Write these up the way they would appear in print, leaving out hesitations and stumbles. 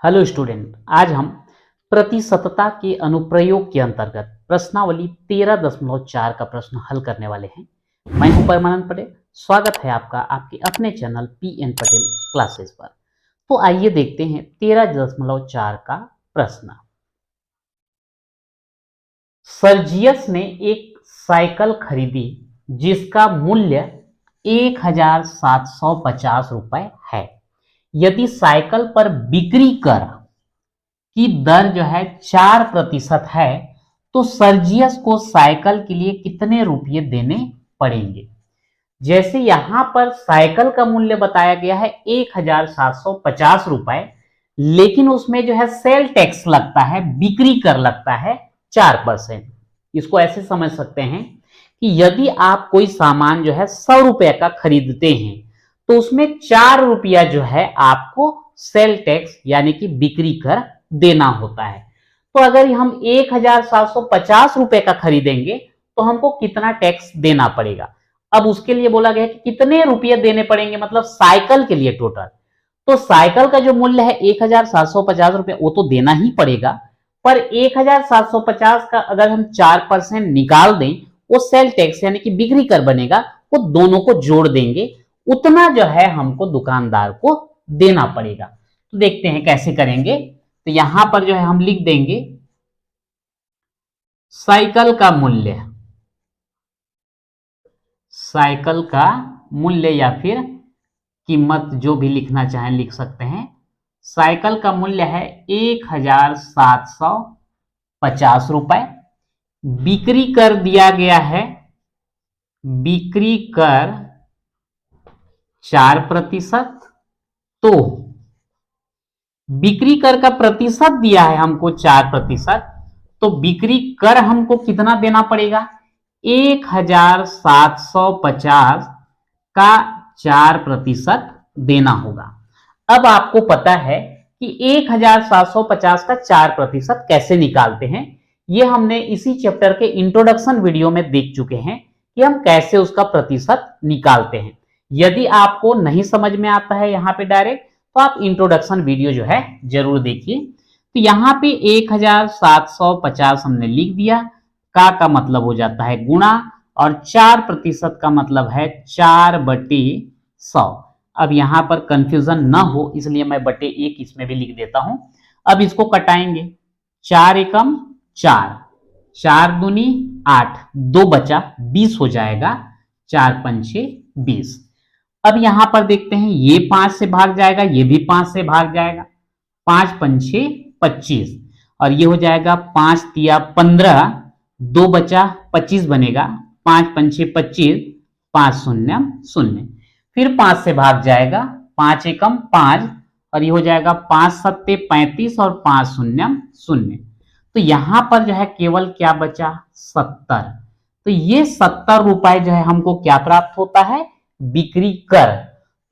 Hello student, आज हम प्रतिशतता के अनुप्रयोग के अंतर्गत प्रश्नावली 13.4 का प्रश्न हल करने वाले हैं। मैं हूं परमानंद पटेल। स्वागत है आपका आपके अपने चैनल पीएन पटेल क्लासेस पर। तो आइए देखते हैं 13.4 का प्रश्न। सर्जियस ने एक साइकिल खरीदी जिसका मूल्य 1750 रुपए है। यदि साइकिल पर बिक्री कर की दर जो है 4% है तो सर्जियस को साइकिल के लिए कितने रुपये देने पड़ेंगे। जैसे यहां पर साइकिल का मूल्य बताया गया है 1750 रुपए, लेकिन उसमें जो है सेल टैक्स लगता है, बिक्री कर लगता है 4%। इसको ऐसे समझ सकते हैं कि यदि आप कोई सामान जो है 100 रुपए का खरीदते हैं तो उसमें 4 रुपया जो है आपको सेल टैक्स यानी कि बिक्री कर देना होता है। तो अगर हम 1750 रुपए का खरीदेंगे तो हमको कितना टैक्स देना पड़ेगा। अब उसके लिए बोला गया कि कितने रुपये देने पड़ेंगे, मतलब साइकिल के लिए टोटल। तो साइकिल का जो मूल्य है 1750 रुपए वो तो देना ही पड़ेगा, पर 1750 का अगर हम 4% निकाल दें वो सेल टैक्स यानी कि बिक्री कर बनेगा, वो दोनों को जोड़ देंगे, उतना जो है हमको दुकानदार को देना पड़ेगा। तो देखते हैं कैसे करेंगे। तो यहां पर जो है हम लिख देंगे साइकिल का मूल्य, साइकिल का मूल्य या फिर कीमत जो भी लिखना चाहें लिख सकते हैं। साइकिल का मूल्य है 1750 रुपए। बिक्री कर दिया गया है, बिक्री कर 4%। तो बिक्री कर का प्रतिशत दिया है हमको 4%, तो बिक्री कर हमको कितना देना पड़ेगा, 1750 का 4% देना होगा। अब आपको पता है कि 1750 का 4% कैसे निकालते हैं। ये हमने इसी चैप्टर के इंट्रोडक्शन वीडियो में देख चुके हैं कि हम कैसे उसका प्रतिशत निकालते हैं। यदि आपको नहीं समझ में आता है यहाँ पे डायरेक्ट, तो आप इंट्रोडक्शन वीडियो जो है जरूर देखिए। तो यहाँ पे 1750 हमने लिख दिया, का मतलब हो जाता है गुणा, और 4% का मतलब है 4/100। अब यहां पर कंफ्यूजन ना हो इसलिए मैं बटे 1 इसमें भी लिख देता हूं। अब इसको कटाएंगे, 4 एकम 4, 4 दूनी 8, 2 बचा 20 हो जाएगा, 4 पंचे 20। अब यहां पर देखते हैं ये 5 से भाग जाएगा, ये भी 5 से भाग जाएगा, 5 पंचे 25, और ये हो जाएगा 5 तिया 15, 2 बचा 25 बनेगा, 5 पंचे 25, 5 शून्य 0। फिर 5 से भाग जाएगा, 5 एकम 5, और ये हो जाएगा 5 सत्ते 35 और 5 शून्य 0। तो यहां पर जो है केवल क्या बचा, 70। तो ये 70 रुपए जो है हमको क्या प्राप्त होता है, बिक्री कर।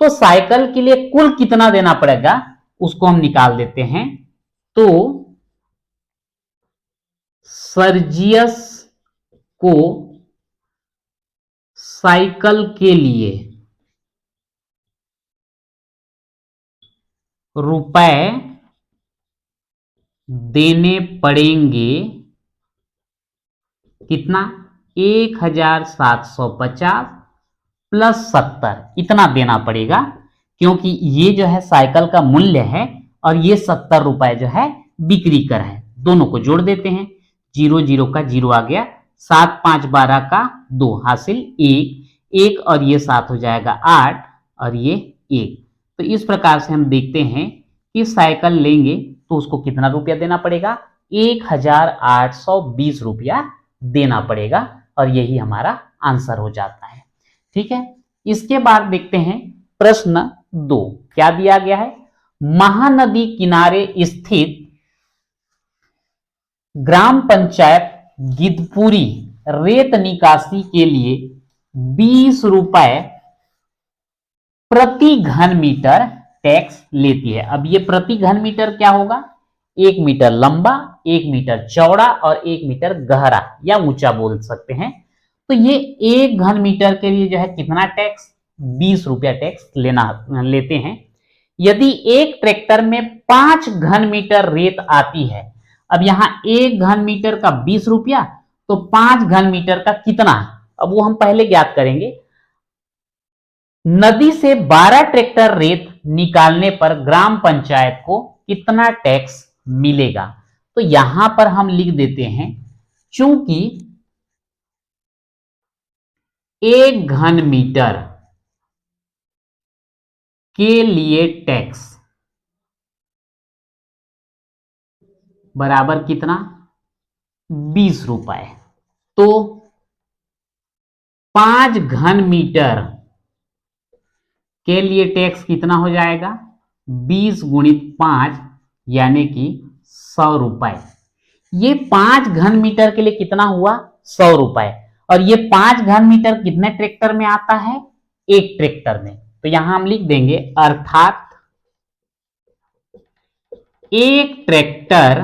तो साइकिल के लिए कुल कितना देना पड़ेगा उसको हम निकाल देते हैं। तो सर्जियस को साइकिल के लिए रुपए देने पड़ेंगे कितना, 1750 प्लस 70, इतना देना पड़ेगा, क्योंकि ये जो है साइकिल का मूल्य है और ये 70 रुपए जो है बिक्री कर है। दोनों को जोड़ देते हैं, 0 0 का 0 आ गया, 7 5 12 का 2 हासिल 1 और ये 7 हो जाएगा 8 और ये 1। तो इस प्रकार से हम देखते हैं कि साइकिल लेंगे तो उसको कितना रुपया देना पड़ेगा, 1820 रुपया देना पड़ेगा, और यही हमारा आंसर हो जाता है। ठीक है, इसके बाद देखते हैं प्रश्न 2 क्या दिया गया है। महानदी किनारे स्थित ग्राम पंचायत गिदपुरी रेत निकासी के लिए 20 रुपए प्रति घन मीटर टैक्स लेती है। अब ये प्रति घन मीटर क्या होगा, 1 मीटर लंबा, 1 मीटर चौड़ा और 1 मीटर गहरा या ऊंचा बोल सकते हैं। तो ये 1 घन मीटर के लिए जो है कितना टैक्स, 20 रुपया टैक्स लेते हैं। यदि एक ट्रैक्टर में 5 घन मीटर रेत आती है, अब यहां 1 घन मीटर का 20 रुपया, तो 5 घन मीटर का कितना है, अब वो हम पहले ज्ञात करेंगे। नदी से 12 ट्रैक्टर रेत निकालने पर ग्राम पंचायत को कितना टैक्स मिलेगा। तो यहां पर हम लिख देते हैं, चूंकि 1 घन मीटर के लिए टैक्स बराबर कितना, 20 रुपए, तो 5 घन मीटर के लिए टैक्स कितना हो जाएगा, 20 गुणित 5 यानी कि 100 रुपए। ये 5 घन मीटर के लिए कितना हुआ, 100 रुपए। और ये 5 घन मीटर कितने ट्रैक्टर में आता है, एक ट्रैक्टर में। तो यहां हम लिख देंगे अर्थात एक ट्रैक्टर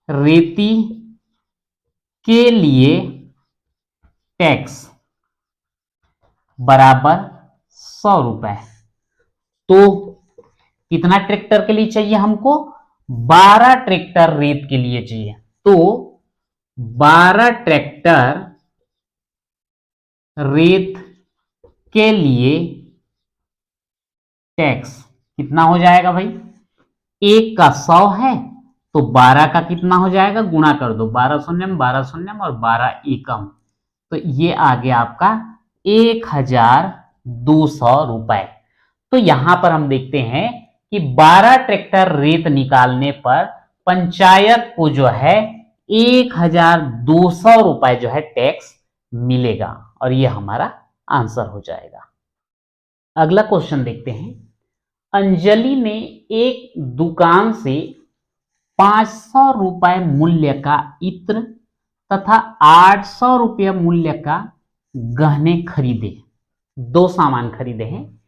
रेती के लिए टैक्स बराबर 100 रुपए। तो कितना ट्रैक्टर के लिए चाहिए हमको, 12 ट्रैक्टर रेत के लिए चाहिए। तो 12 ट्रैक्टर रेत के लिए टैक्स कितना हो जाएगा भाई, एक का 100 है तो 12 का कितना हो जाएगा, गुणा कर दो, 12 शून्यम 12 शून्यम और 12 एकम, तो ये आ गया आपका 1200 रुपए। तो यहां पर हम देखते हैं कि 12 ट्रैक्टर रेत निकालने पर पंचायत को जो है 1200 रुपए जो है टैक्स मिलेगा, और ये हमारा आंसर हो जाएगा। अगला क्वेश्चन देखते हैं। अंजलि ने एक दुकान से 500 रुपए मूल्य का इत्र तथा 800 रुपये मूल्य का गहने खरीदे। दो सामान खरीदे हैं,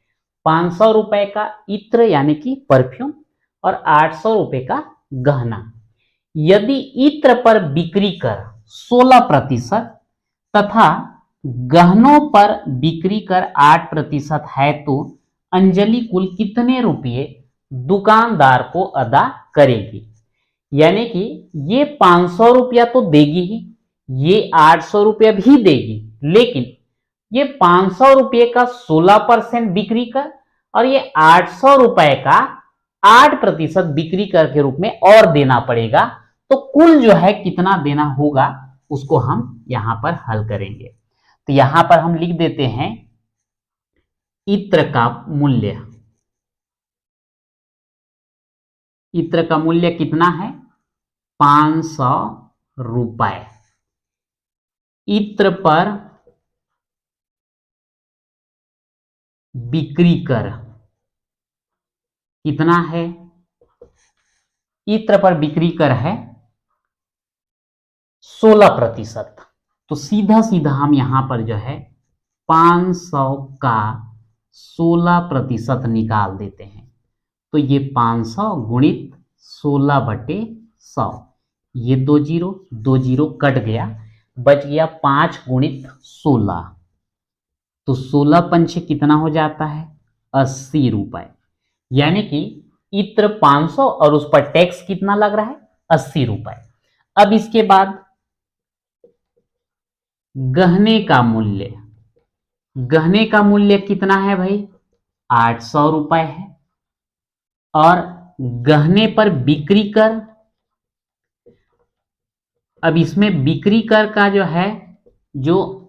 500 रुपए का इत्र यानी कि परफ्यूम और 800 रुपए का गहना। यदि इत्र पर बिक्री कर 16% तथा गहनों पर बिक्री कर 8% है, तो अंजलि कुल कितने रुपये दुकानदार को अदा करेगी। यानी कि ये 500 रुपया तो देगी ही, ये 800 रुपया भी देगी, लेकिन ये 500 रुपये का 16% बिक्री कर और ये 800 रुपए का 8% बिक्री कर के रूप में और देना पड़ेगा। तो कुल जो है कितना देना होगा उसको हम यहां पर हल करेंगे। तो यहां पर हम लिख देते हैं इत्र का मूल्य, इत्र का मूल्य कितना है, 500 रुपए। इत्र पर बिक्री कर कितना है, इत्र पर बिक्री कर है 16%। तो सीधा सीधा हम यहां पर जो है 500 का 16% निकाल देते हैं। तो ये 500 गुणित 16/100, ये 2 जीरो कट गया, बच गया 5 गुणित 16। तो 16 पंचे कितना हो जाता है, 80 रुपए। यानी कि इत्र 500 और उस पर टैक्स कितना लग रहा है, 80 रुपए। अब इसके बाद गहने का मूल्य, गहने का मूल्य कितना है भाई, 800 रुपए है। और गहने पर बिक्री कर, अब इसमें बिक्री कर का जो है, जो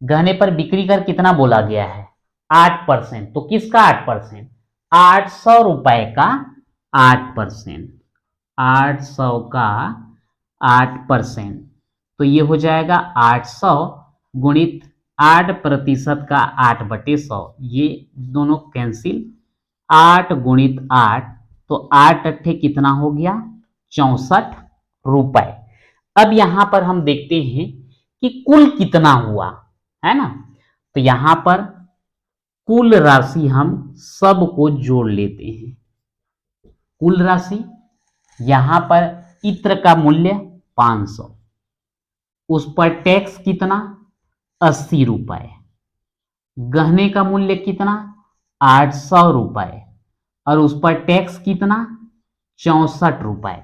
गहने पर बिक्री कर कितना बोला गया है, 8%। तो किसका 8%, 800 रुपए का 8%, 800 का 8%। तो ये हो जाएगा 800 गुणित 8% का 8/100, ये दोनों कैंसिल, 8 गुणित 8, तो 8 अट्ठे कितना हो गया, 64 रुपए। अब यहां पर हम देखते हैं कि कुल कितना हुआ, है ना। तो यहां पर कुल राशि हम सबको जोड़ लेते हैं। कुल राशि यहां पर इत्र का मूल्य 500, उस पर टैक्स कितना, 80 रुपए, गहने का मूल्य कितना 800 रुपए और उस पर टैक्स कितना 64 रुपए।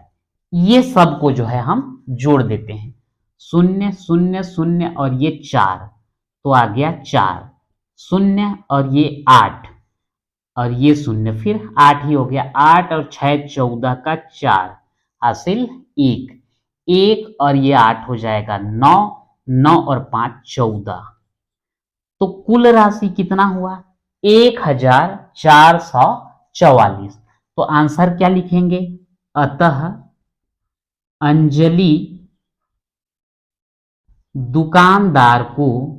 ये सब को जो है हम जोड़ देते हैं, 0 0 0 और ये 4, तो आ गया 4 0 और ये 8 और ये 0, फिर 8 ही हो गया। 8 और 6 14 का 4 हासिल 1 और ये 8 हो जाएगा 9, 9 और 5 14। तो कुल राशि कितना हुआ 1444। तो आंसर क्या लिखेंगे, अतः अंजलि दुकानदार को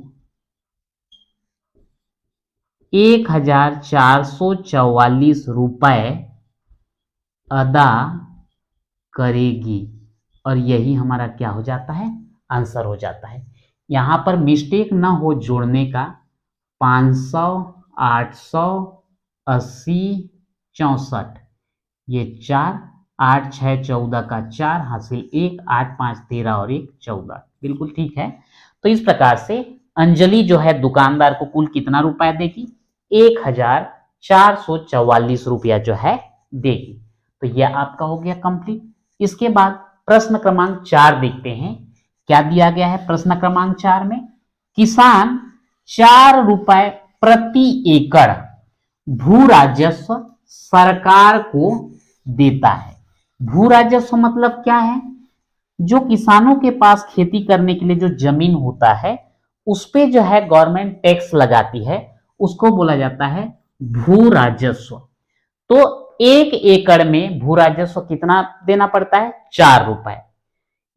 1444 रुपए अदा करेगी। और यही हमारा क्या हो जाता है, आंसर हो जाता है। यहां पर मिस्टेक ना हो जोड़ने का, 500 880 64, ये 4 8 6 14 का 4 हासिल 1 8 5 13 और 1 14, बिल्कुल ठीक है। तो इस प्रकार से अंजलि जो है दुकानदार को कुल कितना रुपया देगी, 1444 रुपया जो है देगी। तो यह आपका हो गया कंप्लीट। इसके बाद प्रश्न क्रमांक 4 देखते हैं, क्या दिया गया है प्रश्न क्रमांक 4 में। किसान 4 रुपए प्रति एकड़ भू राजस्व सरकार को देता है। भू राजस्व मतलब क्या है, जो किसानों के पास खेती करने के लिए जो जमीन होता है उस पे जो है गवर्नमेंट टैक्स लगाती है, उसको बोला जाता है भू राजस्व। तो 1 एकड़ में भू राजस्व कितना देना पड़ता है, 4 रुपए।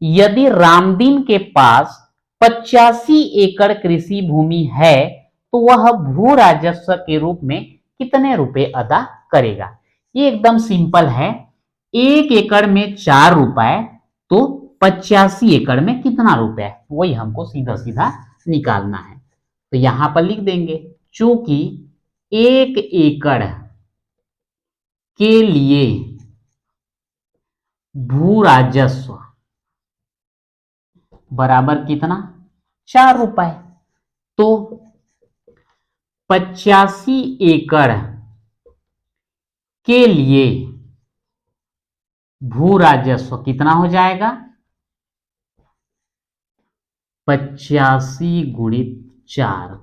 यदि रामदीन के पास 85 एकड़ कृषि भूमि है तो वह भू राजस्व के रूप में कितने रुपए अदा करेगा। ये एकदम सिंपल है, 1 एकड़ में 4 रुपए तो 85 एकड़ में कितना रुपए, वही हमको सीधा सीधा निकालना है। तो यहां पर लिख देंगे, चूंकि 1 एकड़ के लिए भू राजस्व बराबर कितना 4 रुपए, तो 85 एकड़ के लिए भू राजस्व कितना हो जाएगा, 85 गुणित 4,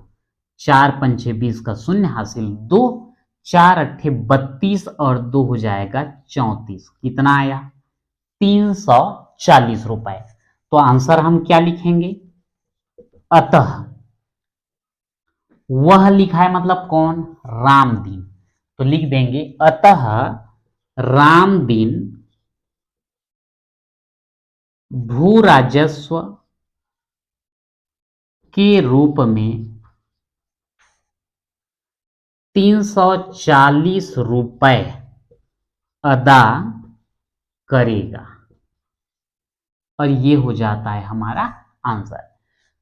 4 पंचे 20 का 0 हासिल 2, 4 अट्ठे 32 और 2 हो जाएगा 34, कितना आया 340 रुपए। तो आंसर हम क्या लिखेंगे, अतः वह लिखा है मतलब कौन, रामदीन, तो लिख देंगे अतः रामदीन भू राजस्व के रूप में 340 रुपए अदा करेगा। और ये हो जाता है हमारा आंसर।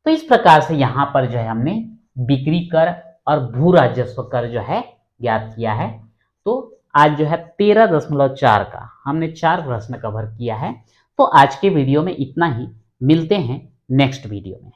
तो इस प्रकार से यहां पर जो है हमने बिक्री कर और भू राजस्व कर जो है ज्ञात किया है। तो आज जो है 13.4 का हमने 4 प्रश्न कवर किया है। तो आज के वीडियो में इतना ही, मिलते हैं नेक्स्ट वीडियो में।